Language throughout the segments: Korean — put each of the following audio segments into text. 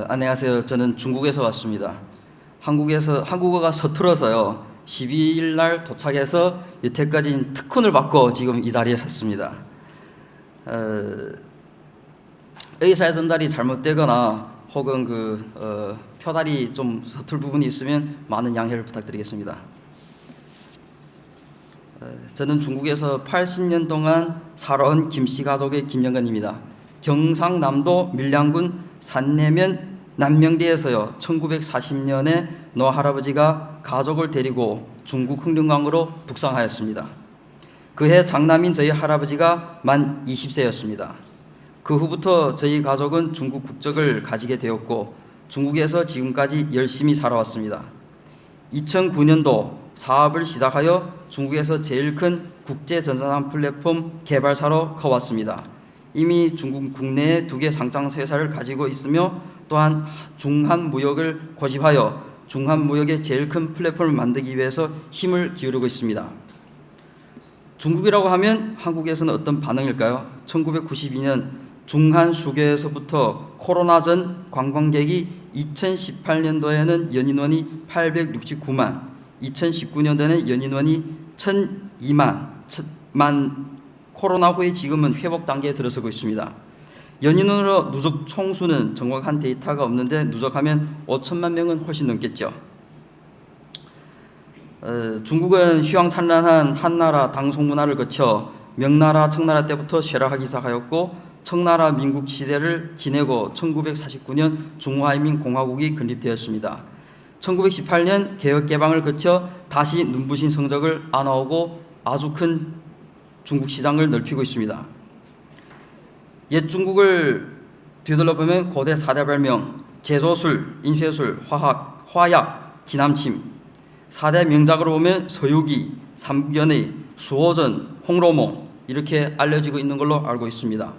안녕하세요. 저는 중국에서 왔습니다. 한국어가 서툴어서요. 12일 날 도착해서 여태까지 특훈을 받고 지금 이 자리에 섰습니다. 의사 전달이 잘못되거나 혹은 표달이 좀 서툴 부분이 있으면 많은 양해를 부탁드리겠습니다. 저는 중국에서 80년 동안 살아온 김씨 가족의 김영건입니다. 경상남도 밀양군 산내면 남명리에서요 1940년에 노할아버지가 가족을 데리고 중국 흑룡강으로 북상하였습니다. 그해 장남인 저희 할아버지가 만 20세였습니다. 그 후부터 저희 가족은 중국 국적을 가지게 되었고 중국에서 지금까지 열심히 살아왔습니다. 2009년도 사업을 시작하여 중국에서 제일 큰 국제전산상 플랫폼 개발사로 커왔습니다. 이미 중국 국내에 2개 상장 회사를 가지고 있으며 또한 중한무역을 고집하여 중한무역의 제일 큰 플랫폼을 만들기 위해서 힘을 기울이고 있습니다. 중국이라고 하면 한국에서는 어떤 반응일까요? 1992년 중한수교에서부터 코로나 전 관광객이 2018년도에는 연인원이 869만, 2019년도에는 연인원이 1002만, 코로나 후에 지금은 회복 단계에 들어서고 있습니다. 연인원으로 누적 총수는 정확한 데이터가 없는데 누적하면 5천만 명은 훨씬 넘겠죠. 중국은 휘황찬란한 한나라 당송 문화를 거쳐 명나라 청나라 때부터 쇠락하기 시작하였고 청나라 민국 시대를 지내고 1949년 중화인민공화국이 건립되었습니다. 1918년 개혁개방을 거쳐 다시 눈부신 성적을 안아오고 아주 큰 중국 시장을 넓히고 있습니다. 옛 중국을 뒤돌아보면 고대 4대 발명, 제조술, 인쇄술, 화학, 화약, 지남침 4대 명작으로 보면 서유기, 삼국연의, 수호전, 홍로몽 이렇게 알려지고 있는 걸로 알고 있습니다.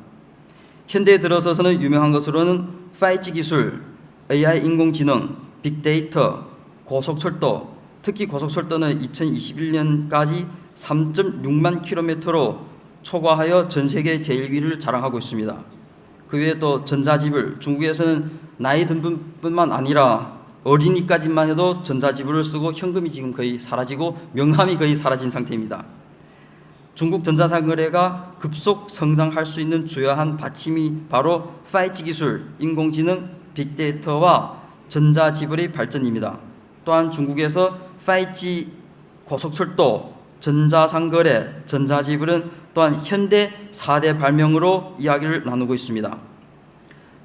현대에 들어서서는 유명한 것으로는 5G 기술, AI 인공지능, 빅데이터, 고속철도, 특히 고속철도는 2021년까지 3.6만 킬로미터로 초과하여 전 세계 제1위를 자랑하고 있습니다. 그 외에 또 전자지불, 중국에서는 나이 든 분뿐만 아니라 어린이까지만 해도 전자지불을 쓰고 현금이 지금 거의 사라지고 명함이 거의 사라진 상태입니다. 중국 전자상거래가 급속 성장할 수 있는 주요한 받침이 바로 5G 기술, 인공지능, 빅데이터와 전자지불의 발전입니다. 또한 중국에서 5G 고속철도, 전자상거래, 전자지불은 또한 현대 4대 발명으로 이야기를 나누고 있습니다.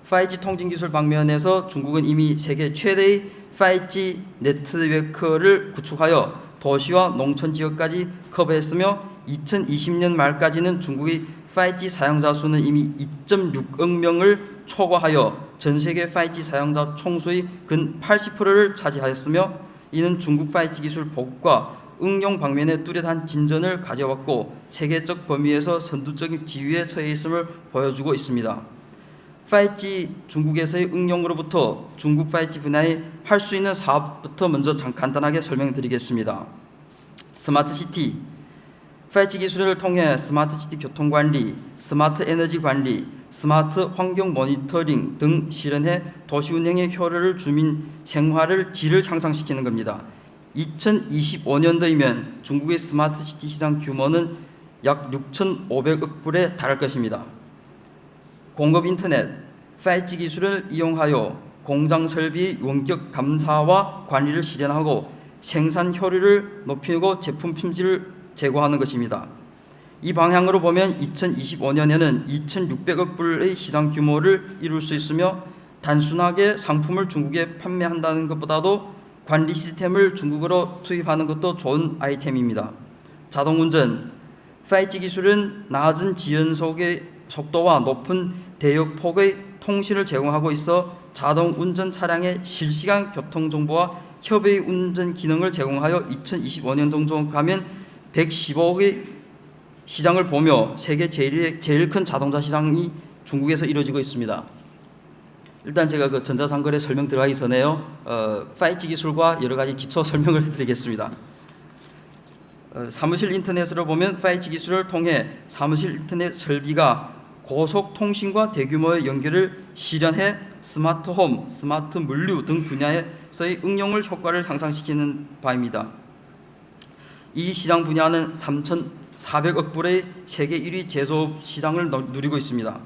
5G 통신기술 방면에서 중국은 이미 세계 최대의 5G 네트워크를 구축하여 도시와 농촌 지역까지 커버했으며 2020년 말까지는 중국의 5G 사용자 수는 이미 2.6억 명을 초과하여 전 세계 5G 사용자 총수의 근 80%를 차지하였으며 이는 중국 5G 기술 보급과 응용 방면에 뚜렷한 진전을 가져왔고 세계적 범위에서 선두적인 지위에 처해 있음을 보여주고 있습니다. 5G 중국에서의 응용으로부터 중국 5G 분야에 할 수 있는 사업부터 먼저 간단하게 설명드리겠습니다. 스마트시티, 5G 기술을 통해 스마트시티 교통관리, 스마트 에너지 관리, 스마트 환경 모니터링 등 실현해 도시 운영의 효율을 주민 생활을 질을 향상시키는 겁니다. 2025년도이면 중국의 스마트시티 시장 규모는 약 6,500억 불에 달할 것입니다. 공급 인터넷, 5G 기술을 이용하여 공장 설비 원격 감사와 관리를 실현하고 생산 효율을 높이고 제품 품질을 제고하는 것입니다. 이 방향으로 보면 2025년에는 2,600억 불의 시장 규모를 이룰 수 있으며 단순하게 상품을 중국에 판매한다는 것보다도 관리 시스템을 중국으로 투입하는 것도 좋은 아이템입니다. 자동운전, 5G 기술은 낮은 지연속의 속도와 높은 대역폭의 통신을 제공하고 있어 자동운전 차량의 실시간 교통정보와 협의 운전 기능을 제공하여 2025년 정도 가면 115억의 시장을 보며 세계 제일 큰 자동차 시장이 중국에서 이루어지고 있습니다. 일단 제가 전자상거래 설명 들어가기 전에요. 5G 기술과 여러 가지 기초 설명을 해드리겠습니다. 사무실 인터넷으로 보면 5G 기술을 통해 사무실 인터넷 설비가 고속 통신과 대규모의 연결을 실현해 스마트홈, 스마트 물류 등 분야에서의 응용을 효과를 향상시키는 바입니다. 이 시장 분야는 3,400억 불의 세계 1위 제조업 시장을 누리고 있습니다.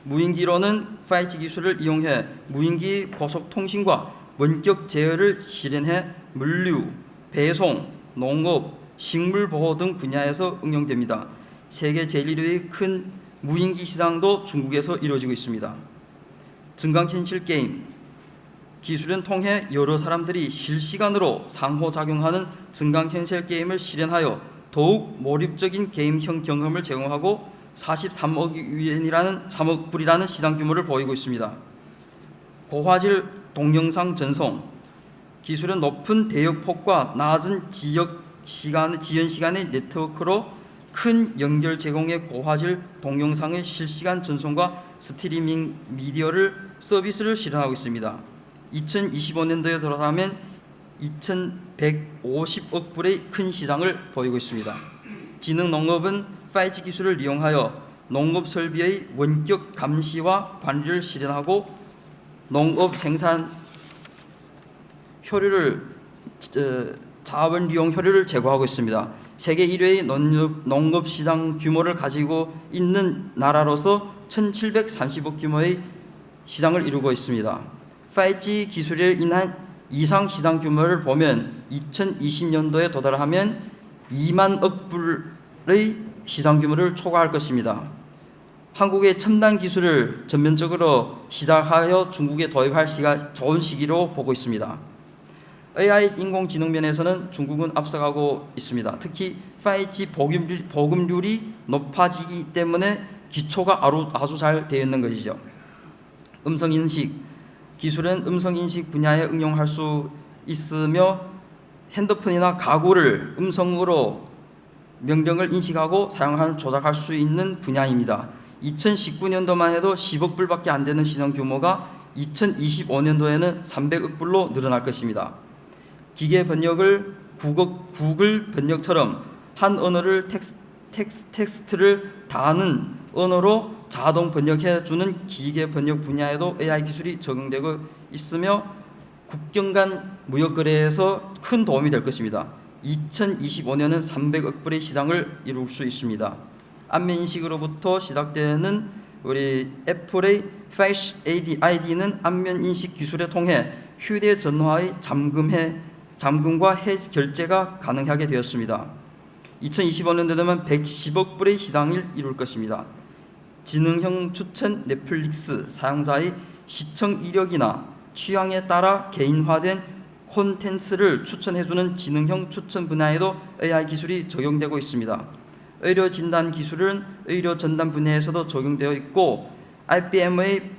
무인기로는 5G 기술을 이용해 무인기 고속통신과 원격 제어를 실현해 물류, 배송, 농업, 식물보호 등 분야에서 응용됩니다. 세계 제1위의 큰 무인기 시장도 중국에서 이루어지고 있습니다. 증강현실 게임 기술은 통해 여러 사람들이 실시간으로 상호작용하는 증강현실 게임을 실현하여 더욱 몰입적인 게임형 경험을 제공하고 43억 위엔이라는 3억 불이라는 시장 규모를 보이고 있습니다. 고화질 동영상 전송 기술은 높은 대역폭과 낮은 지연 시간의 네트워크로 큰 연결 제공의 고화질 동영상의 실시간 전송과 스트리밍 미디어를 서비스를 실현하고 있습니다. 2025년도에 들어가면 2,150억 불의 큰 시장을 보이고 있습니다. 지능농업은 5G 기술을 이용하여 농업 설비의 원격 감시와 관리를 실현하고 농업 생산 효율을 자원 이용 효율을 제고하고 있습니다. 세계 1위의 농업 시장 규모를 가지고 있는 나라로서 1,730억 규모의 시장을 이루고 있습니다. 5G 기술에 인한 이상 시장 규모를 보면 2020년도에 도달하면 2만억 불의 시장 규모를 초과할 것입니다. 한국의 첨단 기술을 전면적으로 시작하여 중국에 도입할 좋은 시기로 보고 있습니다. AI 인공지능 면에서는 중국은 앞서가고 있습니다. 특히 5G 보급률이 높아지기 때문에 기초가 아주 잘 되어 있는 것이죠. 음성인식 기술은 음성인식 분야에 응용할 수 있으며 핸드폰이나 가구를 음성으로 명령을 인식하고 사용하는 조작할 수 있는 분야입니다. 2019년도만 해도 10억 불밖에 안 되는 시장 규모가 2025년도에는 300억 불로 늘어날 것입니다. 기계 번역을 구글 번역처럼 한 언어를 텍스트를 다하는 언어로 자동 번역해주는 기계 번역 분야에도 AI 기술이 적용되고 있으며 국경 간 무역 거래에서 큰 도움이 될 것입니다. 2025년은 300억 불의 시장을 이룰 수 있습니다. 안면 인식으로부터 시작되는 우리 애플의 Face ID는 안면 인식 기술을 통해 휴대전화의 잠금과 결제가 가능하게 되었습니다. 2025년도 되면 110억 불의 시장을 이룰 것입니다. 지능형 추천 넷플릭스 사용자의 시청 이력이나 취향에 따라 개인화된 콘텐츠를 추천해주는 지능형 추천 분야에도 AI 기술이 적용되고 있습니다. 의료 진단 기술은 의료 전담 분야에서도 적용되어 있고 IBM의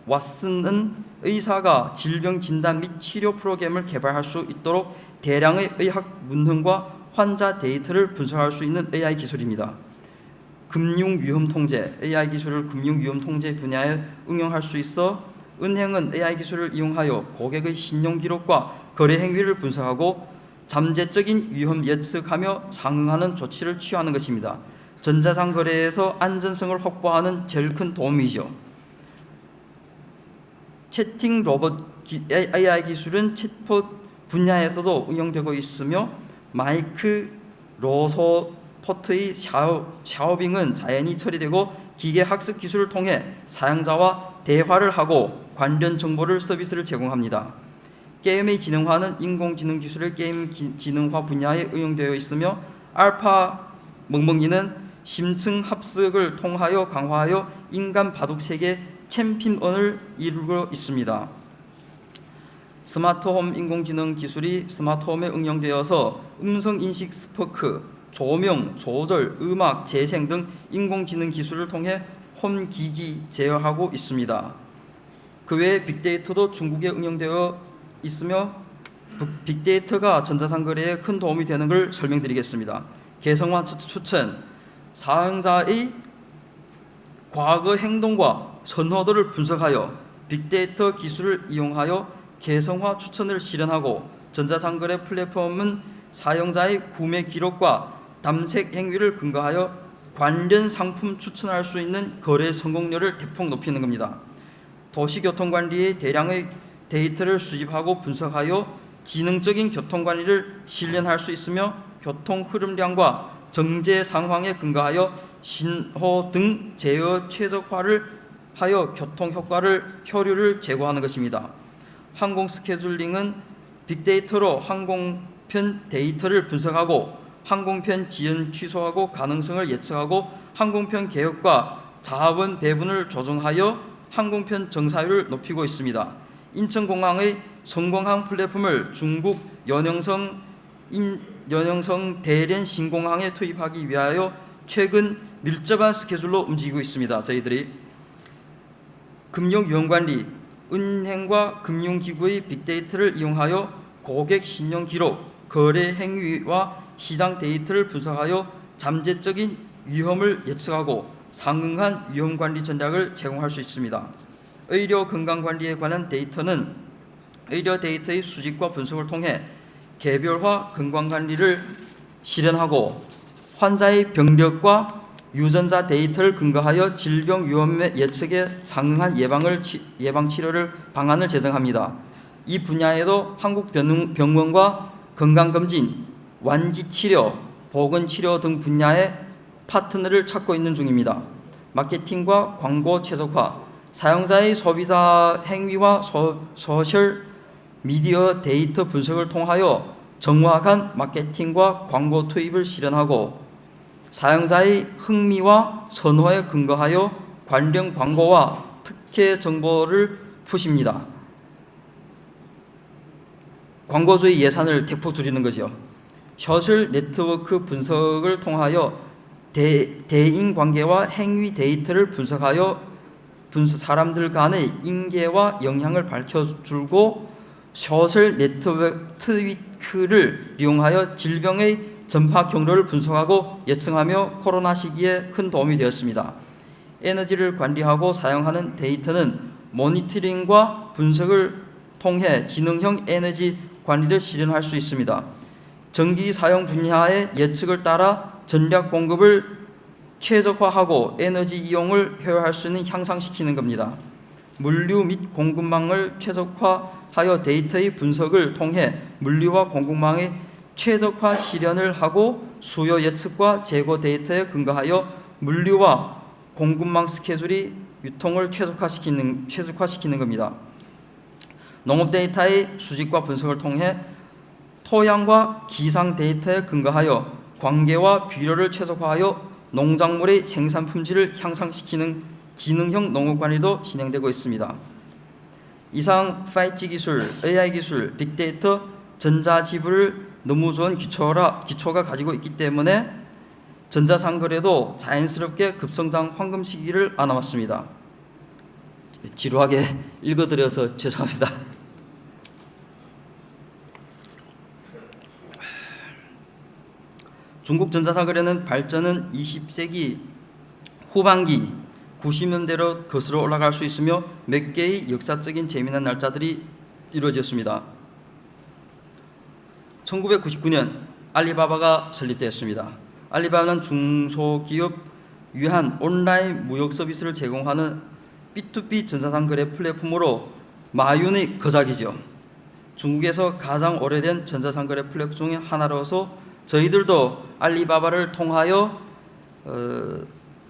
왓슨은 의사가 질병 진단 및 치료 프로그램을 개발할 수 있도록 대량의 의학 문헌과 환자 데이터를 분석할 수 있는 AI 기술입니다. 금융위험 통제 AI 기술을 금융위험 통제 분야에 응용할 수 있어 은행은 AI 기술을 이용하여 고객의 신용 기록과 거래 행위를 분석하고 잠재적인 위험 예측하며 상응하는 조치를 취하는 것입니다. 전자상 거래에서 안전성을 확보하는 제일 큰 도움이죠. 채팅 로봇 AI 기술은 챗봇 분야에서도 응용되고 있으며 마이크 로소포트의 샤오빙은 자연히 처리되고 기계 학습 기술을 통해 사용자와 대화를 하고 관련 정보를 서비스를 제공합니다. 게임의 지능화는 인공지능 기술의 게임 지능화 분야에 응용되어 있으며 알파 멍멍이는 심층 합숙을 통하여 강화하여 인간 바둑 세계 챔피언을 이루고 있습니다. 스마트홈 인공지능 기술이 스마트홈에 응용되어서 음성인식 스포크, 조명, 조절, 음악, 재생 등 인공지능 기술을 통해 홈기기 제어하고 있습니다. 그 외에 빅데이터도 중국에 응용되어 있으며 빅데이터가 전자상 거래에 큰 도움이 되는 걸 설명드리겠습니다. 개성화 추천, 사용자의 과거 행동과 선호도를 분석하여 빅데이터 기술을 이용하여 개성화 추천을 실현하고 전자상 거래 플랫폼은 사용자의 구매 기록과 탐색 행위를 근거하여 관련 상품 추천할 수 있는 거래 성공률을 대폭 높이는 겁니다. 도시교통관리의 대량의 데이터를 수집하고 분석하여 지능적인 교통관리를 실현할 수 있으며 교통 흐름량과 정제 상황에 근거하여 신호 등 제어 최적화를 하여 교통 효율을 제고하는 것입니다. 항공 스케줄링은 빅데이터로 항공편 데이터를 분석하고 항공편 지연 취소하고 가능성을 예측하고 항공편 개혁과 자원 배분을 조정하여 항공편 정사율을 높이고 있습니다. 인천공항의 성공항 플랫폼을 중국 연영성 대련 신공항에 투입하기 위하여 최근 밀접한 스케줄로 움직이고 있습니다. 저희들이 금융유형관리, 은행과 금융기구의 빅데이터를 이용하여 고객 신용기록, 거래 행위와 시장 데이터를 분석하여 잠재적인 위험을 예측하고 상응한 위험관리 전략을 제공할 수 있습니다. 의료 건강관리에 관한 데이터는 의료 데이터의 수집과 분석을 통해 개별화 건강관리를 실현하고 환자의 병력과 유전자 데이터를 근거하여 질병 위험의 예측에 상응한 예방 치료를 방안을 제정합니다. 이 분야에도 한국병원과 건강검진, 완지치료, 보건치료 등 분야의 파트너를 찾고 있는 중입니다. 마케팅과 광고 최적화, 사용자의 소비자 행위와 소셜 미디어 데이터 분석을 통하여 정확한 마케팅과 광고 투입을 실현하고 사용자의 흥미와 선호에 근거하여 관련 광고와 특혜 정보를 푸십니다. 광고주의 예산을 대폭 줄이는 거죠. 소셜 네트워크 분석을 통하여 대인관계와 행위 데이터를 분석하여 사람들 간의 인계와 영향을 밝혀주고 소셜 네트워크를 이용하여 질병의 전파 경로를 분석하고 예측하며 코로나 시기에 큰 도움이 되었습니다. 에너지를 관리하고 사용하는 데이터는 모니터링과 분석을 통해 지능형 에너지 관리를 실현할 수 있습니다. 전기 사용 분야의 예측을 따라 전략 공급을 최적화하고 에너지 이용을 효율할 수 있는 향상시키는 겁니다. 물류 및 공급망을 최적화하여 데이터의 분석을 통해 물류와 공급망의 최적화 실현을 하고 수요 예측과 재고 데이터에 근거하여 물류와 공급망 스케줄이 유통을 최적화시키는 겁니다. 농업 데이터의 수집과 분석을 통해 토양과 기상 데이터에 근거하여 관계와 비료를 최적화하여 농작물의 생산 품질을 향상시키는 지능형 농업관리도 진행되고 있습니다. 이상 5G 기술, AI 기술, 빅데이터, 전자지불을 너무 좋은 기초가 가지고 있기 때문에 전자상거래도 자연스럽게 급성장 황금 시기를 안아왔습니다. 지루하게 읽어드려서 죄송합니다. 중국 전자상거래는 발전은 20세기 후반기 90년대로 거슬러 올라갈 수 있으며 몇 개의 역사적인 재미난 날짜들이 이루어졌습니다. 1999년 알리바바가 설립되었습니다. 알리바바는 중소기업 위한 온라인 무역 서비스를 제공하는 B2B 전자상거래 플랫폼으로 마윤의 거작이죠. 중국에서 가장 오래된 전자상거래 플랫폼 중에 하나로서 저희들도 알리바바를 통하여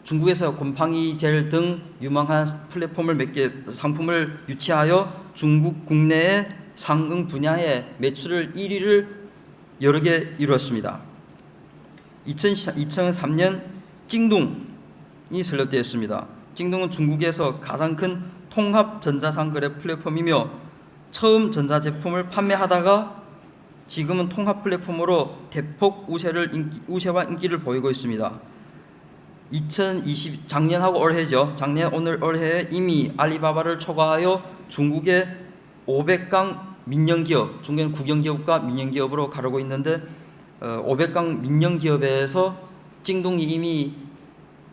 중국에서 곰팡이 젤 등 유망한 플랫폼을 몇 개 상품을 유치하여 중국 국내의 상응 분야의 매출을 1위를 여러 개 이루었습니다. 2003년 찡둥이 설립되었습니다. 찡둥은 중국에서 가장 큰 통합 전자상거래 플랫폼이며 처음 전자제품을 판매하다가 지금은 통합 플랫폼으로 대폭 우세와 인기를 보이고 있습니다. 2020 작년하고 올해죠. 작년 올해에 이미 알리바바를 초과하여 중국의 500강 민영기업, 중국에는 국영기업과 민영기업으로 가르고 있는데 500강 민영기업에서 찡둥이 이미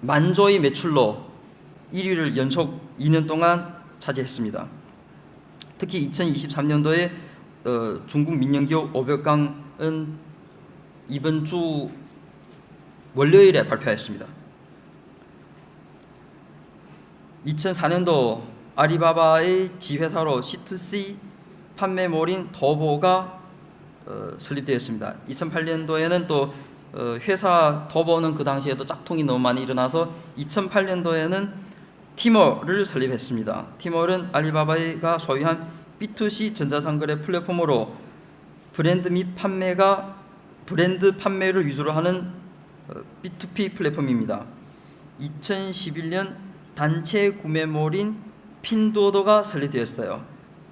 만조의 매출로 1위를 연속 2년 동안 차지했습니다. 특히 2023년도에 중국 민영기업 500강은 이번 주 월요일에 발표했습니다. 2004년도 알리바바의 지회사로 C2C 판매몰인 더보가 설립되었습니다. 2008년도에는 또 회사 더보는 그 당시에도 짝퉁이 너무 많이 일어나서 2008년도에는 티몰을 설립했습니다. 티몰은 알리바바가 소유한 B2C 전자상거래 플랫폼으로 브랜드 판매를 위주로 하는 B2P 플랫폼입니다. 2011년 단체 구매몰인 핀도더가 설립되었어요.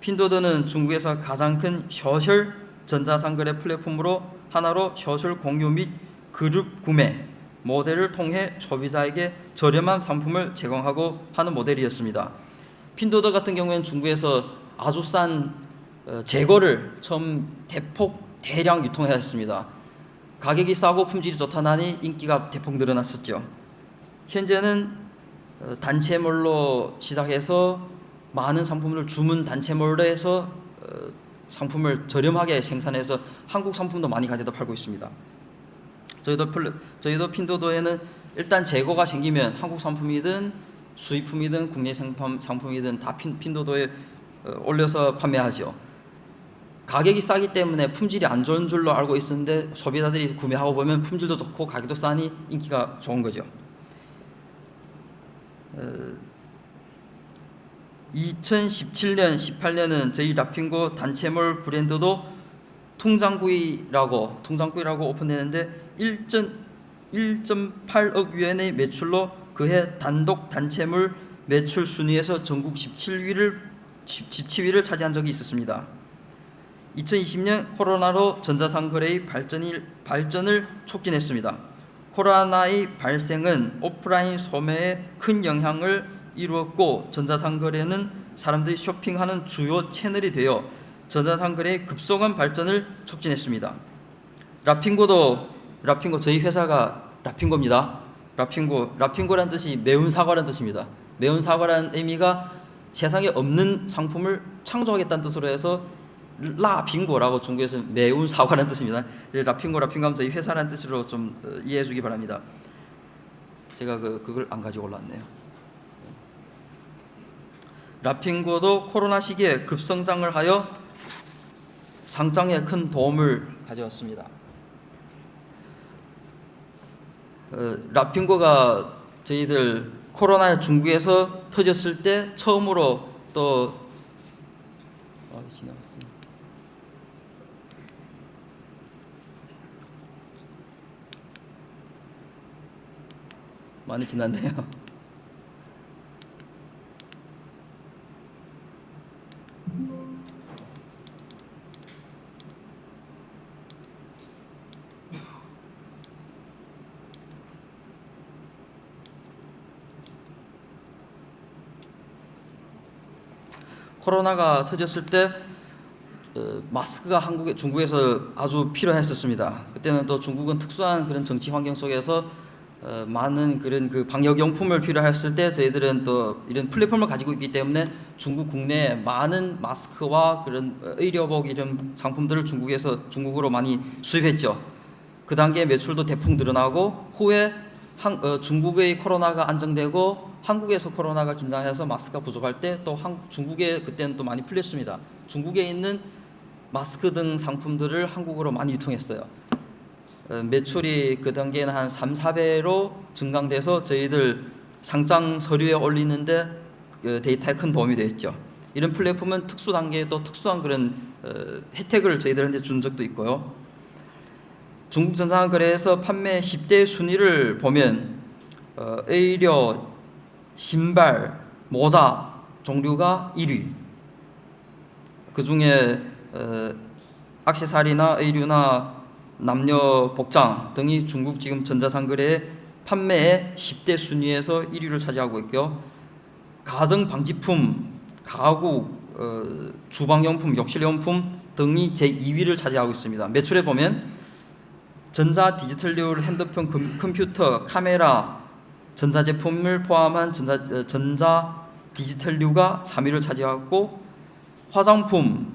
핀도더는 중국에서 가장 큰 소셜 전자상거래 플랫폼으로 하나로 소셜 공유 및 그룹 구매 모델을 통해 소비자에게 저렴한 상품을 제공하고 하는 모델이었습니다. 핀도더 같은 경우에는 중국에서 아주 싼 재고를 처음 대량 유통했습니다. 가격이 싸고 품질이 좋다나니 인기가 대폭 늘어났었죠. 현재는 단체몰로 시작해서 많은 상품을 주문 단체몰로 해서 상품을 저렴하게 생산해서 한국 상품도 많이 가져다 팔고 있습니다. 저희도 핀도더에는 일단 재고가 생기면 한국 상품이든 수입품이든 국내 상품이든 다 핀도더에 올려서 판매하죠. 가격이 싸기 때문에 품질이 안 좋은 줄로 알고 있었는데 소비자들이 구매하고 보면 품질도 좋고 가격도 싸니 인기가 좋은 거죠. 2017년, 18년은 저희 라핑고 단체몰 브랜드도 통장구이라고 오픈했는데 1.8억 위안의 매출로 그해 단독 단체몰 매출 순위에서 전국 17위를 차지한 적이 있었습니다. 2020년 코로나로 전자상거래의 발전을 촉진했습니다. 코로나의 발생은 오프라인 소매에 큰 영향을 이루었고 전자상거래는 사람들이 쇼핑하는 주요 채널이 되어 전자상거래의 급속한 발전을 촉진했습니다. 라핑고 저희 회사가 라핑고입니다. 라핑고란 뜻이 매운 사과란 뜻입니다. 매운 사과란 의미가 세상에 없는 상품을 창조하겠다는 뜻으로 해서 라핑고라고 중국에서 매운 사과라는 뜻입니다. 라핑고 하면 저희 회사라는 뜻으로 좀 이해해 주기 바랍니다. 제가 그걸 안 가지고 올랐네요. 라핑고도 코로나 시기에 급성장을 하여 상장에 큰 도움을 가져왔습니다. 라핑고가 저희들 코로나 중국에서 터졌을 때 처음으로 또 지나갔습니다. 많이 지났네요. 코로나가 터졌을 때 마스크가 중국에서 아주 필요했었습니다. 그때는 또 중국은 특수한 그런 정치 환경 속에서 많은 그런 방역 용품을 필요했을 때 저희들은 또 이런 플랫폼을 가지고 있기 때문에 중국 국내에 많은 마스크와 그런 의료복 이런 상품들을 중국으로 많이 수입했죠. 그 단계에 매출도 대폭 늘어나고 후에 중국의 코로나가 안정되고 한국에서 코로나가 긴장해서 마스크가 부족할 때 또 중국에 그때는 또 많이 풀렸습니다. 중국에 있는 마스크 등 상품들을 한국으로 많이 유통했어요. 매출이 그 단계에는 한 3-4배로 증강돼서 저희들 상장 서류에 올리는데 데이터에 큰 도움이 되었죠. 이런 플랫폼은 특수 단계에 또 특수한 그런 혜택을 저희들한테 준 적도 있고요. 중국 전자거래에서 판매 10대 순위를 보면 의료, 신발, 모자 종류가 1위. 그 중에 액세서리나 의류나 남녀 복장 등이 중국 지금 전자상거래 판매의 10대 순위에서 1위를 차지하고 있고요. 가정 방지품, 가구, 주방용품, 욕실용품 등이 제2위를 차지하고 있습니다. 매출에 보면 전자 디지털류, 핸드폰, 컴퓨터, 카메라, 전자제품을 포함한 전자 디지털류가 3위를 차지하고 화장품,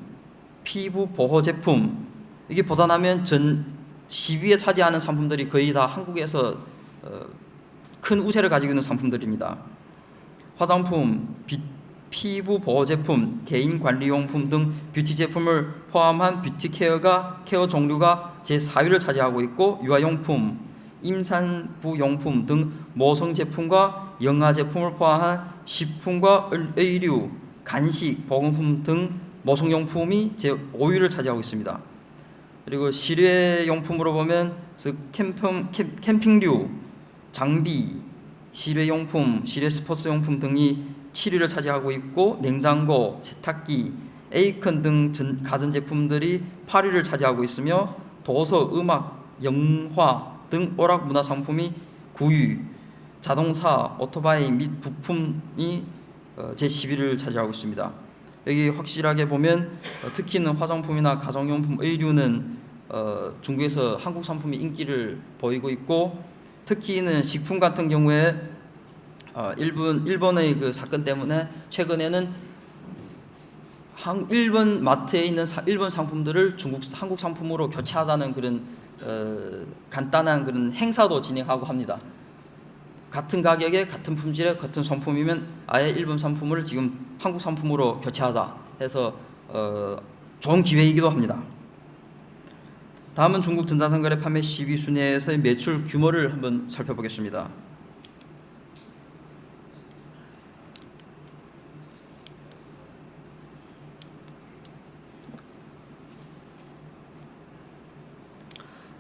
피부 보호 제품 이게 보단하면 10위에 차지하는 상품들이 거의 다 한국에서 큰 우세를 가지고 있는 상품들입니다. 화장품, 피부 보호 제품, 개인 관리용품 등 뷰티 제품을 포함한 뷰티 케어 종류가 제4위를 차지하고 있고, 유아용품, 임산부 용품 등 모성 제품과 영아 제품을 포함한 식품과 의류, 간식, 보건품 등 모성용품이 제5위를 차지하고 있습니다. 그리고 실외용품으로 보면 캠핑류, 장비, 실외용품, 실외 스포츠용품 등이 7위를 차지하고 있고, 냉장고, 세탁기, 에어컨 등 가전제품들이 8위를 차지하고 있으며, 도서, 음악, 영화 등 오락 문화 상품이 9위, 자동차, 오토바이 및 부품이 제10위를 차지하고 있습니다. 여기 확실하게 보면 특히는 화장품이나 가정용품, 의류는 중국에서 한국 상품이 인기를 보이고 있고, 특히는 식품 같은 경우에 일본의 그 사건 때문에 최근에는 일본 마트에 있는 일본 상품들을 한국 상품으로 교체하자는 그런 간단한 그런 행사도 진행하고 합니다. 같은 가격에 같은 품질의 같은 상품이면 아예 일본 상품을 지금 한국 상품으로 교체하자 해서 좋은 기회이기도 합니다. 다음은 중국 전자상거래 판매 10위 순위에서의 매출 규모를 한번 살펴보겠습니다.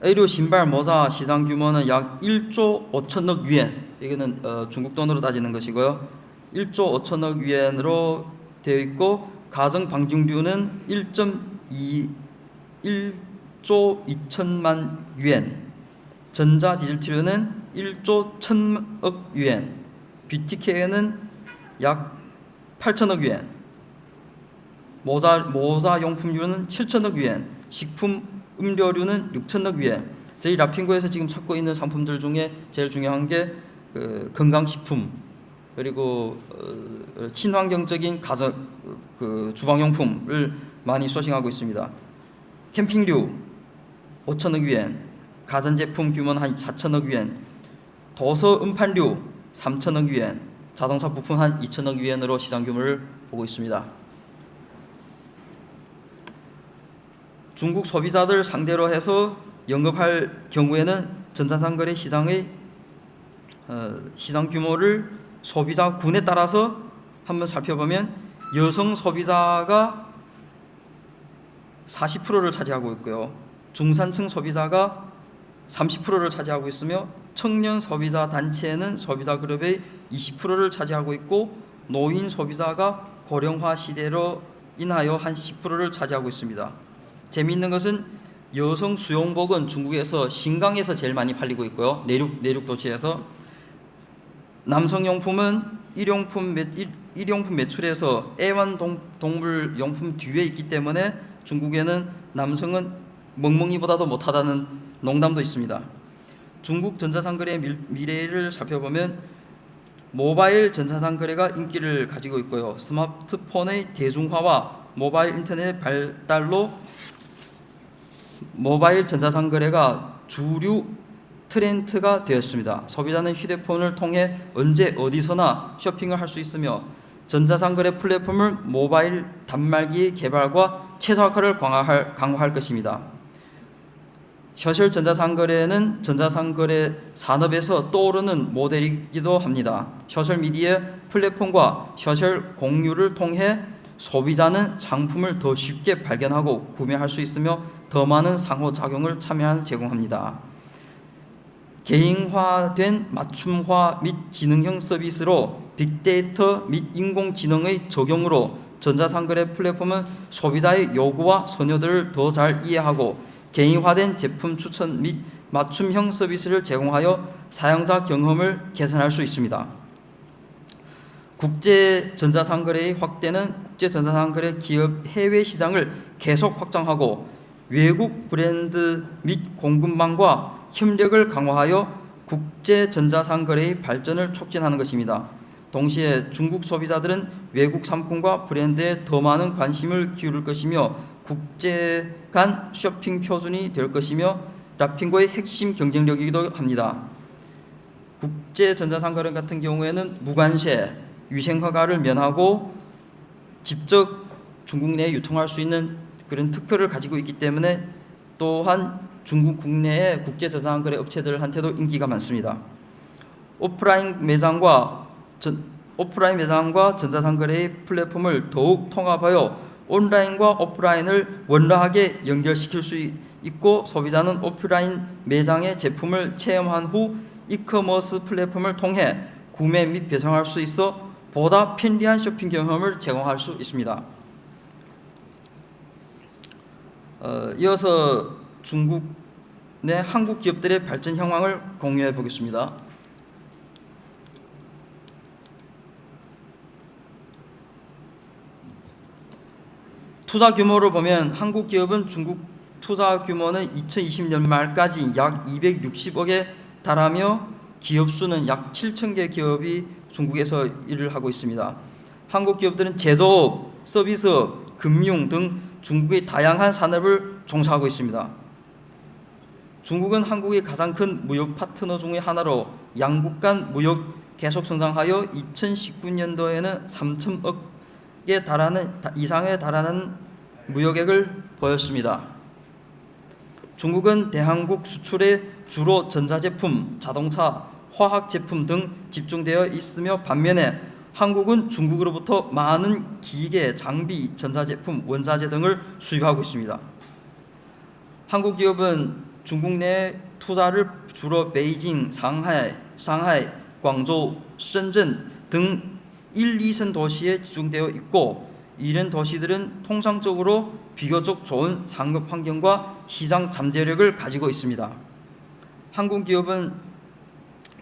의류, 신발, 모자 시장 규모는 약 1조 5천억 위엔, 이거는 중국 돈으로 따지는 것이고요. 1조 5천억 위엔으로 되어 있고, 가정 방직류는 1조 2천만 위엔, 전자 디지털류는 1조 1천억 위엔, 뷰티케어는 약 8천억 위엔, 모자 용품류는 7천억 위엔, 식품 음료류는 6천억 위엔. 저희 라핑고에서 지금 찾고 있는 상품들 중에 제일 중요한 게 건강식품, 그리고 친환경적인 주방용품을 많이 소싱하고 있습니다. 캠핑류 5천억 위엔, 가전제품 규모는 한 4천억 위엔, 도서 음판류 3천억 위엔, 자동차 부품 한 2천억 위엔으로 시장 규모를 보고 있습니다. 중국 소비자들 상대로 해서 영업할 경우에는 전자상거래 시장의 시장 규모를 소비자군에 따라서 한번 살펴보면, 여성 소비자가 40%를 차지하고 있고요, 중산층 소비자가 30%를 차지하고 있으며, 청년 소비자 단체는 소비자 그룹의 20%를 차지하고 있고, 노인 소비자가 고령화 시대로 인하여 한 10%를 차지하고 있습니다. 재미있는 것은 여성 수영복은 중국에서 신강에서 제일 많이 팔리고 있고요, 내륙 도시에서. 남성용품은 일용품 매출에서 애완동물 용품 뒤에 있기 때문에 중국에는 남성은 멍멍이보다도 못하다는 농담도 있습니다. 중국 전자상거래의 미래를 살펴보면 모바일 전자상거래가 인기를 가지고 있고요, 스마트폰의 대중화와 모바일 인터넷 발달로 모바일 전자상거래가 주류 트렌드가 되었습니다. 소비자는 휴대폰을 통해 언제 어디서나 쇼핑을 할 수 있으며, 전자상거래 플랫폼을 모바일 단말기의 개발과 최적화를 강화할 것입니다. 소셜 전자상거래는 전자상거래 산업에서 떠오르는 모델이기도 합니다. 소셜미디어 플랫폼과 소셜 공유를 통해 소비자는 상품을 더 쉽게 발견하고 구매할 수 있으며, 더 많은 상호작용을 제공합니다. 개인화된 맞춤화 및 지능형 서비스로 빅데이터 및 인공지능의 적용으로 전자상거래 플랫폼은 소비자의 요구와 선호도를 더 잘 이해하고 개인화된 제품 추천 및 맞춤형 서비스를 제공하여 사용자 경험을 개선할 수 있습니다. 국제 전자상거래의 확대는 국제 전자상거래 기업 해외 시장을 계속 확장하고 외국 브랜드 및 공급망과 협력을 강화하여 국제 전자상거래의 발전을 촉진하는 것입니다. 동시에 중국 소비자들은 외국 상품과 브랜드에 더 많은 관심을 기울일 것이며, 국제 간 쇼핑 표준이 될 것이며, 라핑고의 핵심 경쟁력이기도 합니다. 국제 전자상거래 같은 경우에는 무관세, 위생허가를 면하고 직접 중국 내에 유통할 수 있는 그런 특허를 가지고 있기 때문에 또한 중국 국내의 국제저장거래 업체들한테도 인기가 많습니다. 오프라인 매장과 전자상거래의 플랫폼을 더욱 통합하여 온라인과 오프라인을 원활하게 연결시킬 수 있고, 소비자는 오프라인 매장의 제품을 체험한 후 이커머스 플랫폼을 통해 구매 및 배송할 수 있어 보다 편리한 쇼핑 경험을 제공할 수 있습니다. 이어서 중국 내 한국 기업들의 발전 현황을 공유해 보겠습니다. 투자 규모로 보면 한국 기업은 중국 투자 규모는 2020년 말까지 약 260억에 달하며 기업 수는 약 7,000개 기업이 중국에서 일을 하고 있습니다. 한국 기업들은 제조업, 서비스업, 금융 등 중국의 다양한 산업을 종사하고 있습니다. 중국은 한국의 가장 큰 무역 파트너 중의 하나로 양국 간 무역 계속 성장하여 2019년도에는 3,000억에 달하는 이상에 달하는 무역액을 보였습니다. 중국은 대한국 수출에 주로 전자제품, 자동차, 화학제품 등 집중되어 있으며 반면에 한국은 중국으로부터 많은 기계, 장비, 전자제품, 원자재 등을 수입하고 있습니다. 한국 기업은 중국 내 투자를 주로 베이징, 상하이, 광저우,深圳 등 1, 2선 도시에 집중되어 있고, 이런 도시들은 통상적으로 비교적 좋은 상업 환경과 시장 잠재력을 가지고 있습니다. 한국 기업은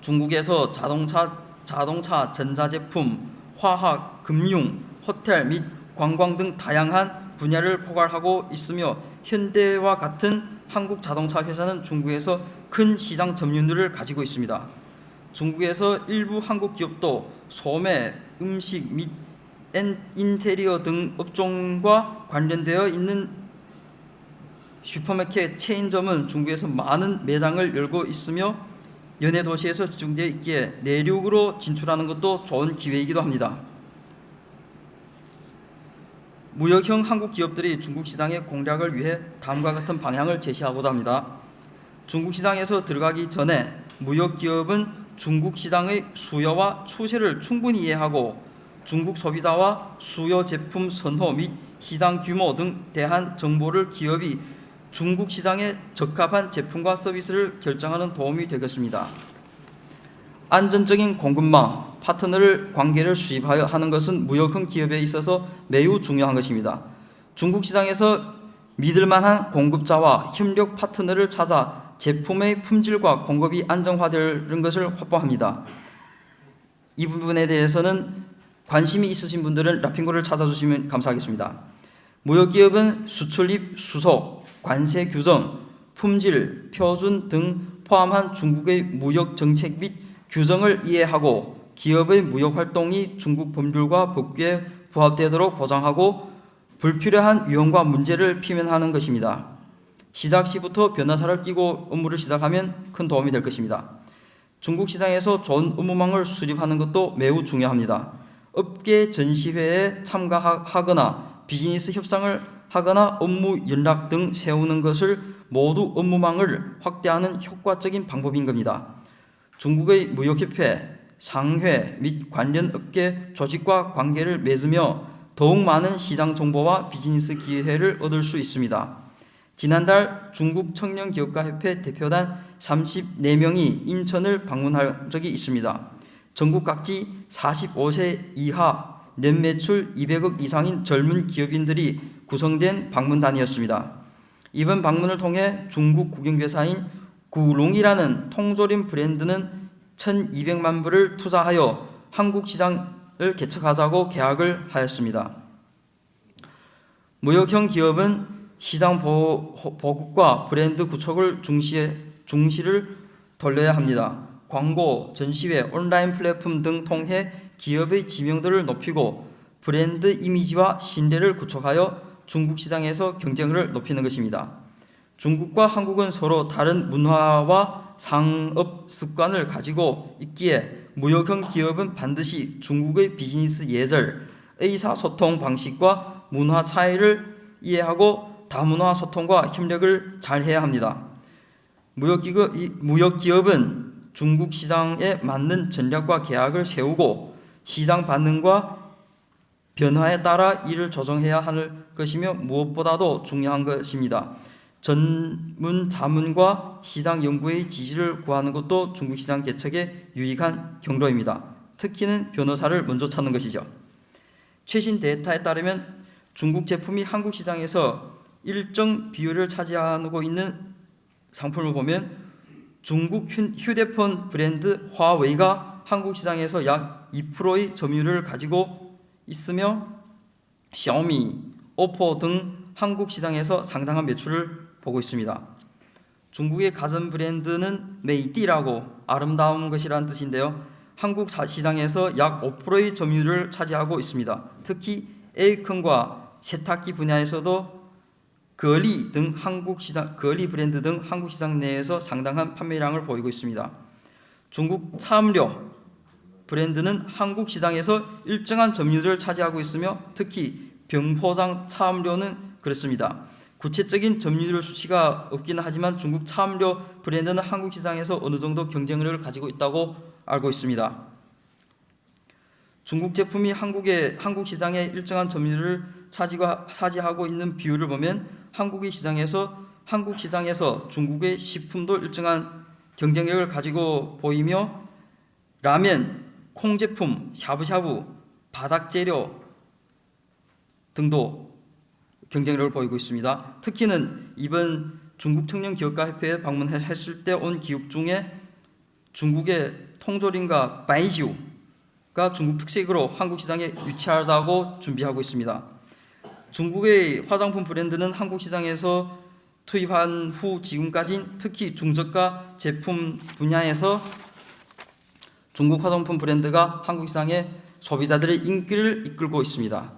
중국에서 자동차, 전자제품, 화학, 금융, 호텔 및 관광 등 다양한 분야를 포괄하고 있으며, 현대와 같은 한국 자동차 회사는 중국에서 큰 시장 점유율을 가지고 있습니다. 중국에서 일부 한국 기업도 소매, 음식 및 인테리어 등 업종과 관련되어 있는 슈퍼마켓 체인점은 중국에서 많은 매장을 열고 있으며 연해 도시에서 집중되어 있기에 내륙으로 진출하는 것도 좋은 기회이기도 합니다. 무역형 한국 기업들이 중국 시장의 공략을 위해 다음과 같은 방향을 제시하고자 합니다. 중국 시장에서 들어가기 전에 무역 기업은 중국 시장의 수요와 추세를 충분히 이해하고 중국 소비자와 수요 제품 선호 및 시장 규모 등 대한 정보를 기업이 중국 시장에 적합한 제품과 서비스를 결정하는 도움이 되겠습니다. 안전적인 공급망, 파트너를 관계를 수립하여 하는 것은 무역형 기업에 있어서 매우 중요한 것입니다. 중국 시장에서 믿을만한 공급자와 협력 파트너를 찾아 제품의 품질과 공급이 안정화되는 것을 확보합니다. 이 부분에 대해서는 관심이 있으신 분들은 라핑고를 찾아주시면 감사하겠습니다. 무역기업은 수출입 수속, 관세 규정, 품질, 표준 등 포함한 중국의 무역 정책 및 규정을 이해하고 기업의 무역 활동이 중국 법률과 법규에 부합되도록 보장하고 불필요한 위험과 문제를 피면하는 것입니다. 시작 시부터 변호사를 끼고 업무를 시작하면 큰 도움이 될 것입니다. 중국 시장에서 좋은 업무망을 수립하는 것도 매우 중요합니다. 업계 전시회에 참가하거나 비즈니스 협상을 하거나 업무 연락 등 세우는 것을 모두 업무망을 확대하는 효과적인 방법인 겁니다. 중국의 무역협회, 상회 및 관련 업계 조직과 관계를 맺으며 더욱 많은 시장 정보와 비즈니스 기회를 얻을 수 있습니다. 지난달 중국 청년기업가협회 대표단 34명이 인천을 방문한 적이 있습니다. 전국 각지 45세 이하 연매출 200억 이상인 젊은 기업인들이 구성된 방문단이었습니다. 이번 방문을 통해 중국 국영회사인 구롱이라는 통조림 브랜드는 1,200만 불을 투자하여 한국 시장을 개척하자고 계약을 하였습니다. 무역형 기업은 시장 보급과 브랜드 구축을 중시를 돌려야 합니다. 광고, 전시회, 온라인 플랫폼 등 통해 기업의 지명도를 높이고 브랜드 이미지와 신뢰를 구축하여 중국 시장에서 경쟁을 높이는 것입니다. 중국과 한국은 서로 다른 문화와 상업 습관을 가지고 있기에 무역형 기업은 반드시 중국의 비즈니스 예절, 의사소통 방식과 문화 차이를 이해하고 다문화 소통과 협력을 잘 해야 합니다. 무역기업은 중국 시장에 맞는 전략과 계약을 세우고 시장 반응과 변화에 따라 이를 조정해야 할 것이며 무엇보다도 중요한 것입니다. 전문 자문과 시장 연구의 지지를 구하는 것도 중국 시장 개척에 유익한 경로입니다. 특히는 변호사를 먼저 찾는 것이죠. 최신 데이터에 따르면 중국 제품이 한국 시장에서 일정 비율을 차지하고 있는 상품을 보면 중국 휴대폰 브랜드 화웨이가 한국 시장에서 약 2%의 점유율을 가지고 있으며 샤오미, 오포 등 한국 시장에서 상당한 매출을 보고 있습니다. 중국의 가전 브랜드는 메이디라고 아름다운 것이라는 뜻인데요. 한국 시장에서 약 5%의 점유율을 차지하고 있습니다. 특히 에어컨과 세탁기 분야에서도 거리 브랜드 등 한국 시장 내에서 상당한 판매량을 보이고 있습니다. 중국 차음료 브랜드는 한국 시장에서 일정한 점유율을 차지하고 있으며 특히 병포장 차음료는 그렇습니다. 구체적인 점유율 수치가 없기는 하지만 중국 차음료 브랜드는 한국 시장에서 어느 정도 경쟁력을 가지고 있다고 알고 있습니다. 중국 제품이 한국 시장에 일정한 점유율을 차지하고 있는 비율을 보면 한국 시장에서 중국의 식품도 일정한 경쟁력을 가지고 보이며 라면, 콩 제품, 샤브샤브, 바닥 재료 등도 경쟁력을 보이고 있습니다. 특히는 이번 중국 청년 기업가 협회에 방문했을 때 온 기업 중에 중국의 통조림과 바이지우가 중국 특색으로 한국 시장에 유치하자고 준비하고 있습니다. 중국의 화장품 브랜드는 한국 시장에서 투입한 후 지금까지 특히 중저가 제품 분야에서 중국 화장품 브랜드가 한국 시장에 소비자들의 인기를 이끌고 있습니다.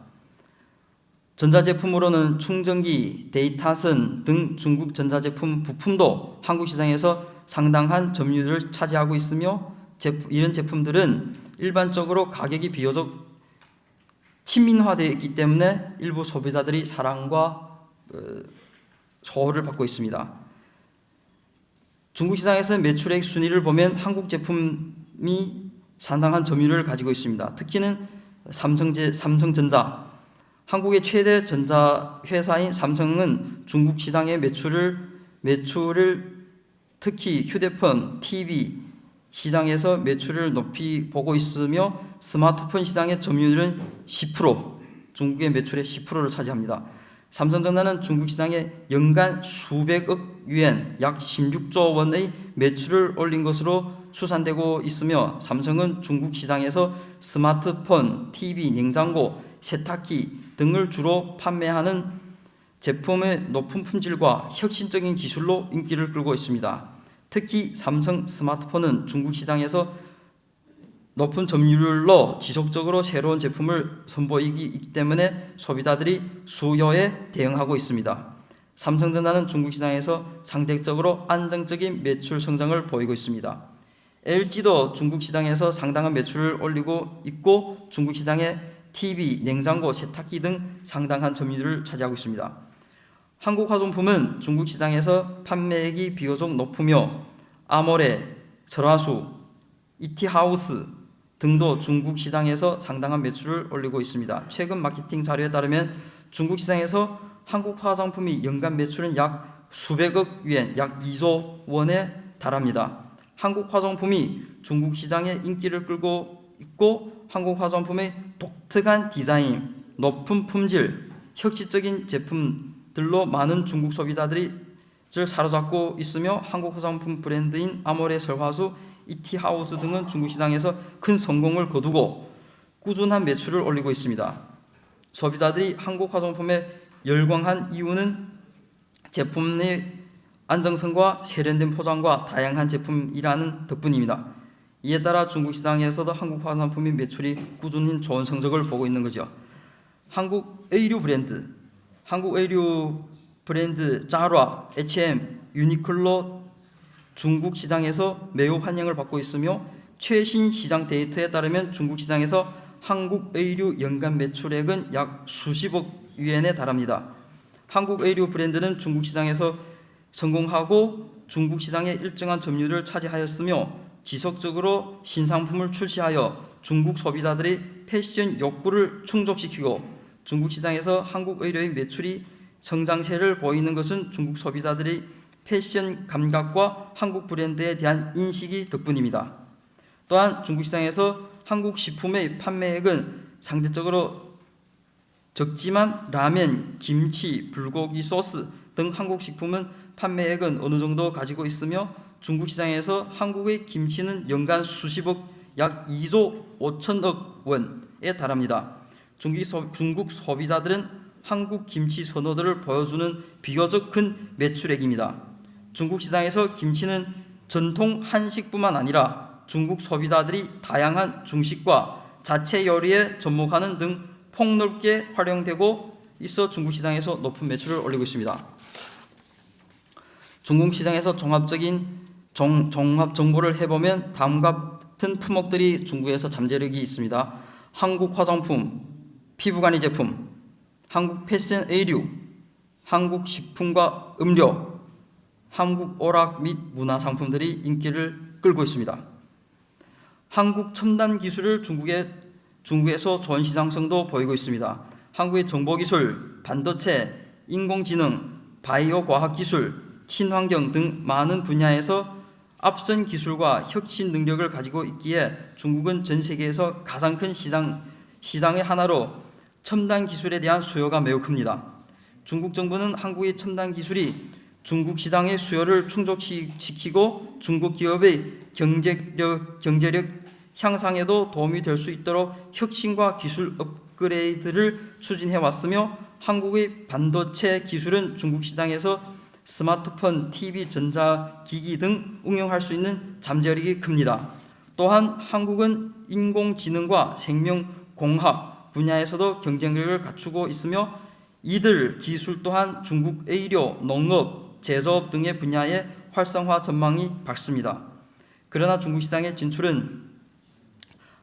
전자제품으로는 충전기, 데이터선 등 중국 전자제품 부품도 한국 시장에서 상당한 점유율을 차지하고 있으며 이런 제품들은 일반적으로 가격이 비교적 친민화되어 있기 때문에 일부 소비자들이 사랑과 소호를 받고 있습니다. 중국 시장에서 매출액 순위를 보면 한국 제품이 상당한 점유율을 가지고 있습니다. 특히는 삼성전자, 한국의 최대 전자 회사인 삼성은 중국 시장의 매출을 특히 휴대폰, TV 시장에서 매출을 높이 보고 있으며 스마트폰 시장의 점유율은 10%, 중국의 매출의 10%를 차지합니다. 삼성전자는 중국 시장에 연간 수백억 유엔, 약 16조 원의 매출을 올린 것으로 추산되고 있으며 삼성은 중국 시장에서 스마트폰, TV, 냉장고, 세탁기 등을 주로 판매하는 제품의 높은 품질과 혁신적인 기술로 인기를 끌고 있습니다. 특히 삼성 스마트폰은 중국 시장에서 높은 점유율로 지속적으로 새로운 제품을 선보이기 때문에 소비자들이 수요에 대응하고 있습니다. 삼성전자는 중국 시장에서 상대적으로 안정적인 매출 성장을 보이고 있습니다. LG도 중국 시장에서 상당한 매출을 올리고 있고 중국 시장에 TV, 냉장고, 세탁기 등 상당한 점유율을 차지하고 있습니다. 한국 화장품은 중국 시장에서 판매액이 비교적 높으며 아모레, 설화수, 이티하우스 등도 중국 시장에서 상당한 매출을 올리고 있습니다. 최근 마케팅 자료에 따르면 중국 시장에서 한국 화장품이 연간 매출은 약 수백억 유엔, 약 2조 원에 달합니다. 한국 화장품이 중국 시장의 인기를 끌고 있고 한국 화장품의 독특한 디자인, 높은 품질, 혁신적인 제품들로 많은 중국 소비자들이 사로잡고 있으며 한국 화장품 브랜드인 아모레, 설화수, 이티하우스 등은 중국 시장에서 큰 성공을 거두고 꾸준한 매출을 올리고 있습니다. 소비자들이 한국 화장품에 열광한 이유는 제품의 안정성과 세련된 포장과 다양한 제품이라는 덕분입니다. 이에 따라 중국 시장에서도 한국 화장품의 매출이 꾸준히 좋은 성적을 보고 있는 거죠. 한국 의류 브랜드 자라, H&M, 유니클로 중국 시장에서 매우 환영을 받고 있으며 최신 시장 데이터에 따르면 중국 시장에서 한국 의류 연간 매출액은 약 수십억 위엔에 달합니다. 한국 의류 브랜드는 중국 시장에서 성공하고 중국 시장의 일정한 점유율을 차지하였으며 지속적으로 신상품을 출시하여 중국 소비자들의 패션 욕구를 충족시키고 중국 시장에서 한국 의류의 매출이 성장세를 보이는 것은 중국 소비자들의 패션 감각과 한국 브랜드에 대한 인식이 덕분입니다. 또한 중국 시장에서 한국 식품의 판매액은 상대적으로 적지만 라면, 김치, 불고기 소스 등 한국 식품은 판매액은 어느 정도 가지고 있으며 중국 시장에서 한국의 김치는 연간 수십억, 약 2조 5천억 원에 달합니다. 중국 소비자들은 한국 김치 선호도를 보여주는 비교적 큰 매출액입니다. 중국 시장에서 김치는 전통 한식뿐만 아니라 중국 소비자들이 다양한 중식과 자체 요리에 접목하는 등 폭넓게 활용되고 있어 중국 시장에서 높은 매출을 올리고 있습니다. 중국 시장에서 종합 정보를 해보면 다음과 같은 품목들이 중국에서 잠재력이 있습니다. 한국 화장품, 피부관리 제품, 한국 패션 의류, 한국 식품과 음료, 한국 오락 및 문화 상품들이 인기를 끌고 있습니다. 한국 첨단 기술을 중국에서 좋은 시장성도 보이고 있습니다. 한국의 정보기술, 반도체, 인공지능, 바이오 과학기술, 친환경 등 많은 분야에서 앞선 기술과 혁신 능력을 가지고 있기에 중국은 전 세계에서 가장 큰 시장의 하나로 첨단 기술에 대한 수요가 매우 큽니다. 중국 정부는 한국의 첨단 기술이 중국 시장의 수요를 충족시키고 중국 기업의 경제력 향상에도 도움이 될 수 있도록 혁신과 기술 업그레이드를 추진해 왔으며 한국의 반도체 기술은 중국 시장에서 스마트폰, TV, 전자기기 등 응용할 수 있는 잠재력이 큽니다. 또한 한국은 인공지능과 생명공학 분야에서도 경쟁력을 갖추고 있으며 이들 기술 또한 중국 의료, 농업, 제조업 등의 분야의 활성화 전망이 밝습니다. 그러나 중국 시장의 진출은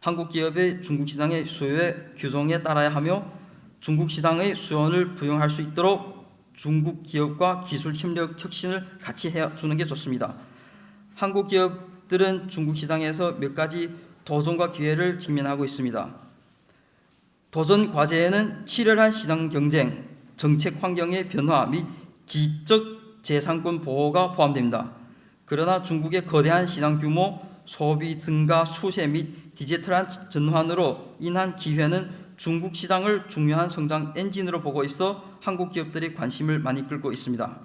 한국 기업의 중국 시장의 수요의 규정에 따라야 하며 중국 시장의 수요를 부응할 수 있도록 중국 기업과 기술 협력 혁신을 같이 해주는 게 좋습니다. 한국 기업들은 중국 시장에서 몇 가지 도전과 기회를 직면하고 있습니다. 도전 과제에는 치열한 시장 경쟁, 정책 환경의 변화 및 지적 재산권 보호가 포함됩니다. 그러나 중국의 거대한 시장 규모, 소비 증가 추세 및 디지털한 전환으로 인한 기회는 중국 시장을 중요한 성장 엔진으로 보고 있어 한국 기업들이 관심을 많이 끌고 있습니다.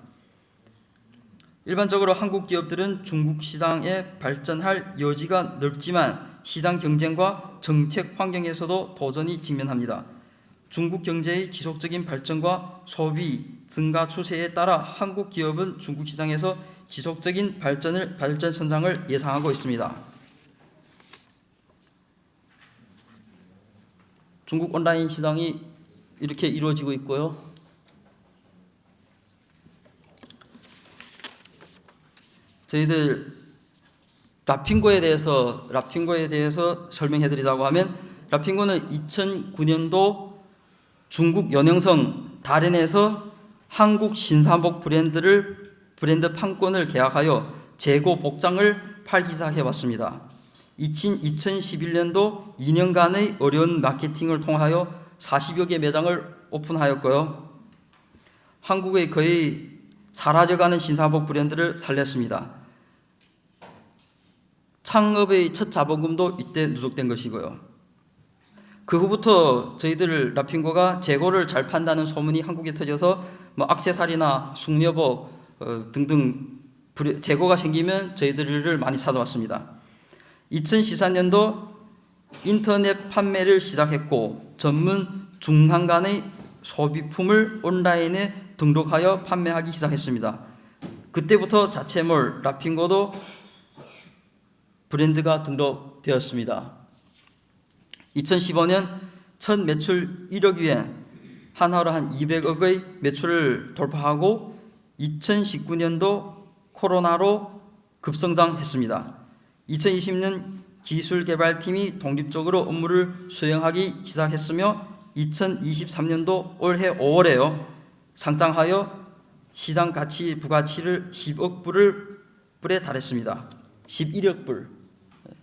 일반적으로 한국 기업들은 중국 시장에 발전할 여지가 넓지만 시장 경쟁과 정책 환경에서도 도전이 직면합니다. 중국 경제의 지속적인 발전과 소비 증가 추세에 따라 한국 기업은 중국 시장에서 지속적인 발전 성장을 예상하고 있습니다. 중국 온라인 시장이 이렇게 이루어지고 있고요. 저희들 라핑고에 대해서 설명해 드리자고 하면 라핑고는 2009년도 중국 연영성 다롄에서 한국 신사복 브랜드 판권을 계약하여 재고 복장을 팔기 시작해 왔습니다. 2011년도 2년간의 어려운 마케팅을 통하여 40여 개 매장을 오픈하였고요. 한국의 거의 사라져가는 신사복 브랜드를 살렸습니다. 창업의 첫 자본금도 이때 누적된 것이고요. 그 후부터 저희들 라핑고가 재고를 잘 판다는 소문이 한국에 터져서 액세서리나 숙녀복 등등 재고가 생기면 저희들을 많이 찾아왔습니다. 2014년도 인터넷 판매를 시작했고 전문 중간간의 소비품을 온라인에 등록하여 판매하기 시작했습니다. 그때부터 자체몰 라핑고도 브랜드가 등록되었습니다. 2015년 첫 매출 1억 위엔, 한화로 한 200억의 매출을 돌파하고 2019년도 코로나로 급성장했습니다. 2020년 기술개발팀이 독립적으로 업무를 수행하기 시작했으며 2023년도 올해 5월에요. 상장하여 시장 가치 부가치를 10억 불에 달했습니다. 11억 불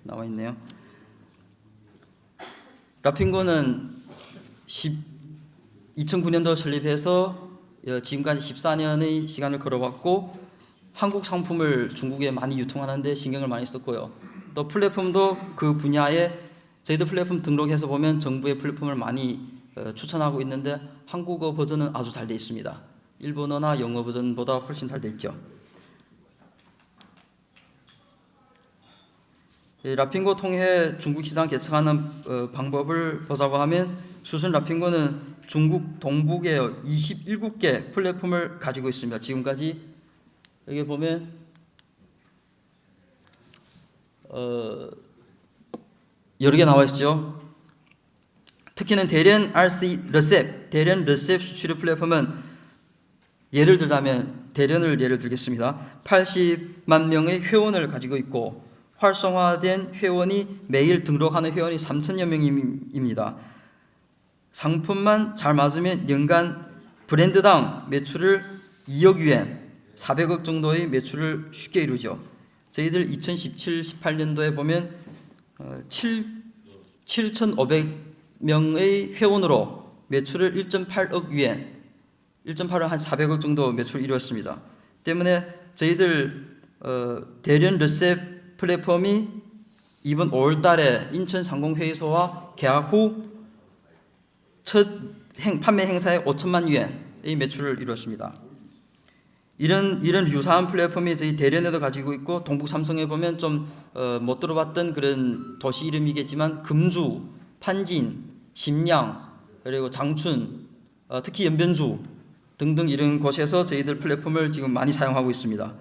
나와 있네요. 라핑고는 2009년도 설립해서 지금까지 14년의 시간을 걸어왔고 한국 상품을 중국에 많이 유통하는데 신경을 많이 썼고요. 또 플랫폼도 그 분야에 저희들 플랫폼 등록해서 보면 정부의 플랫폼을 많이 추천하고 있는데 한국어 버전은 아주 잘 되어 있습니다. 일본어나 영어 버전보다 훨씬 잘 되어 있죠. 라핑고 통해 중국 시장 개척하는 방법을 보자고 하면 수sun 라핑고는 중국 동북에 27개 플랫폼을 가지고 있습니다. 지금까지 여기 보면 여러 개 나와 있죠. 특히는 대련 RC 르셉, 대련 르셉 수출입 플랫폼은 예를 들자면 대련을 예를 들겠습니다. 80만 명의 회원을 가지고 있고 활성화된 회원이 매일 등록하는 회원이 3천여 명입니다. 상품만 잘 맞으면 연간 브랜드당 매출을 2억 유엔, 400억 정도의 매출을 쉽게 이루죠. 저희들 2017-18년도에 보면 7,500명의 회원으로 매출을 1.8억 유엔, 1.8억 한 400억 정도 매출을 이루었습니다. 때문에 저희들 대련 르셉 플랫폼이 이번 5월 달에 인천 상공회의소와 계약 후 첫 판매 행사에 5천만 유엔의 매출을 이루었습니다. 이런 유사한 플랫폼이 저희 대련에도 가지고 있고 동북 삼성에 보면 좀 못 들어봤던 그런 도시 이름이겠지만 금주, 판진, 심양, 그리고 장춘, 특히 연변주 등등 이런 곳에서 저희들 플랫폼을 지금 많이 사용하고 있습니다.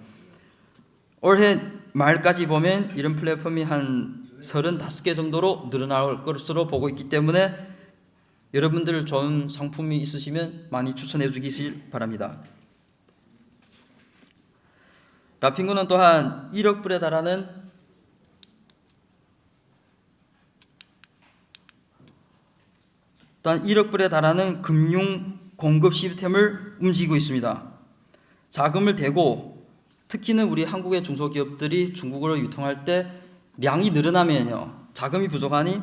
올해 말까지 보면 이런 플랫폼이 한 35개 정도로 늘어날 것으로 보고 있기 때문에 여러분들 좋은 상품이 있으시면 많이 추천해 주시길 바랍니다. 라핑고는 또한 1억 불에 달하는 금융 공급 시스템을 움직이고 있습니다. 자금을 대고 특히는 우리 한국의 중소기업들이 중국으로 유통할 때 량이 늘어나면요 자금이 부족하니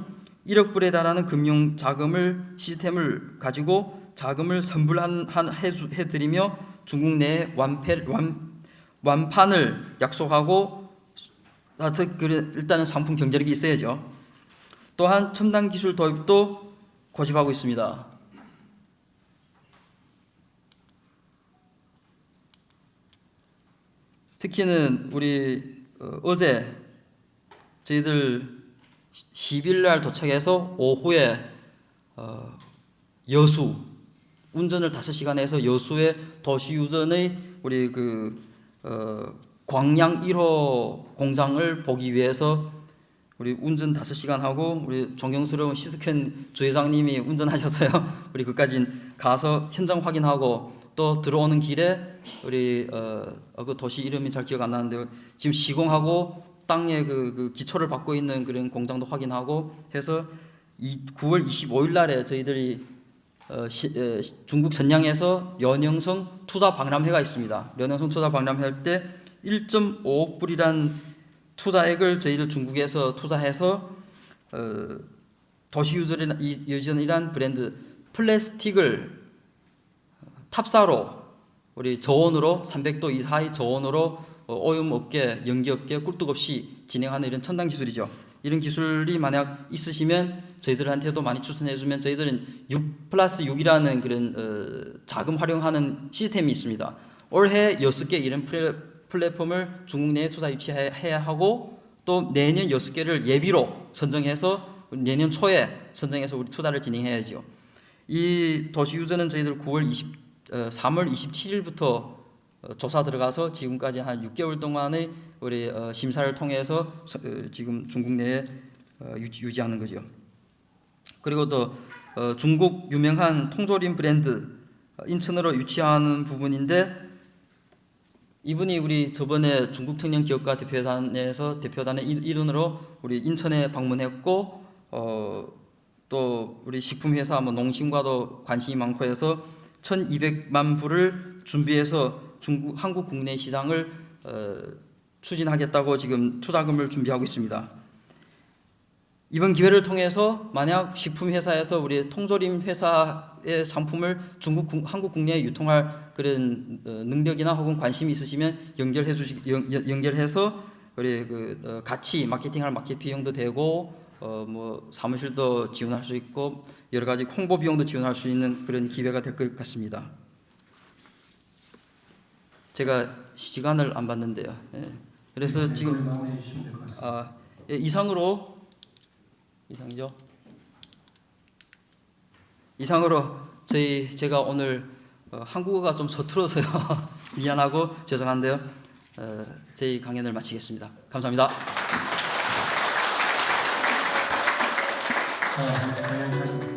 1억 불에 달하는 금융 자금을 시스템을 가지고 자금을 선불해드리며 중국 내에 완판을 약속하고 일단은 상품 경쟁력이 있어야죠. 또한 첨단 기술 도입도 고집하고 있습니다. 특히는 우리 어제 저희들 10일 날 도착해서 오후에 여수 운전을 5시간 해서 여수의 도시유전의 우리 광양 1호 공장을 보기 위해서 우리 운전 5시간 하고 우리 존경스러운 시스켄 주회장님이 운전하셔서요 우리 그까지 가서 현장 확인하고 또 들어오는 길에 우리 그 도시 이름이 잘 기억 안 나는데 지금 시공하고 땅에 그 기초를 받고 있는 그런 공장도 확인하고 해서 9월 25일 날에 저희들이 중국 전량에서 연영성 투자 박람회가 있습니다. 연영성 투자 박람회 할 때 1.5억 불이란 투자액을 저희들 중국에서 투자해서 도시유전이란 브랜드 플라스틱을 탑사로 우리 저온으로 300도 이하의 저온으로 오염업계, 연기업계 꿀떡 없이 진행하는 이런 첨단 기술이죠. 이런 기술이 만약 있으시면 저희들한테도 많이 추천해주면 저희들은 6+6이라는 그런 자금 활용하는 시스템이 있습니다. 올해 6개 이런 플랫폼을 중국 내에 투자 유치해야 하고 또 내년 6개를 예비로 선정해서 내년 초에 선정해서 우리 투자를 진행해야죠. 이 도시유전은 저희들 3월 27일부터 조사 들어가서 지금까지 한 6개월 동안의 우리 심사를 통해서 지금 중국 내에 유지하는 거죠. 그리고 또 중국 유명한 통조림 브랜드 인천으로 유치하는 부분인데 이분이 우리 저번에 중국 청년 기업가 대표단에서 대표단의 일원으로 우리 인천에 방문했고 또 우리 식품회사 뭐 농심과도 관심이 많고 해서 1,200만 불을 준비해서 한국 국내 시장을 추진하겠다고 지금 투자금을 준비하고 있습니다. 이번 기회를 통해서 만약 식품회사에서 우리 통조림 회사의 상품을 한국 국내에 유통할 그런 능력이나 혹은 관심이 있으시면 연결해서 우리 같이 마케팅할 마켓 비용도 되고 뭐 사무실도 지원할 수 있고 여러 가지 홍보 비용도 지원할 수 있는 그런 기회가 될 것 같습니다. 제가 시간을 안 봤는데요. 예. 그래서 지금 예, 이상으로 제가 오늘 한국어가 좀 서툴어서요. 미안하고 죄송한데요. 저희 강연을 마치겠습니다. 감사합니다. 네,